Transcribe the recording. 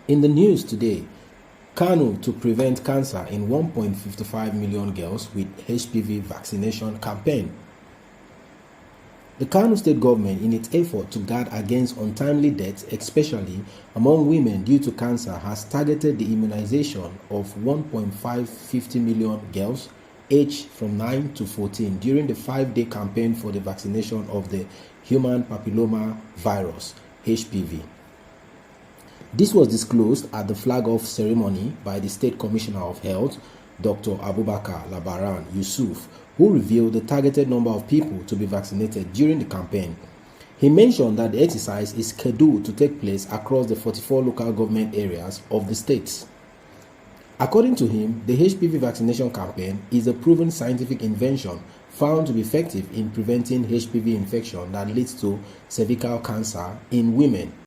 In the news today, Kano to prevent cancer in 1.55 million girls with HPV vaccination campaign. The Kano State government, in its effort to guard against untimely deaths, especially among women due to cancer, has targeted the immunization of 1.550 million girls aged from 9 to 14 during the 5-day campaign for the vaccination of the Human Papilloma Virus, HPV. This was disclosed at the flag-off ceremony by the State Commissioner of Health, Dr. Abubakar Labaran Yusuf, who revealed the targeted number of people to be vaccinated during the campaign. He mentioned that the exercise is scheduled to take place across the 44 local government areas of the states. According to him, the HPV vaccination campaign is a proven scientific invention found to be effective in preventing HPV infection that leads to cervical cancer in women.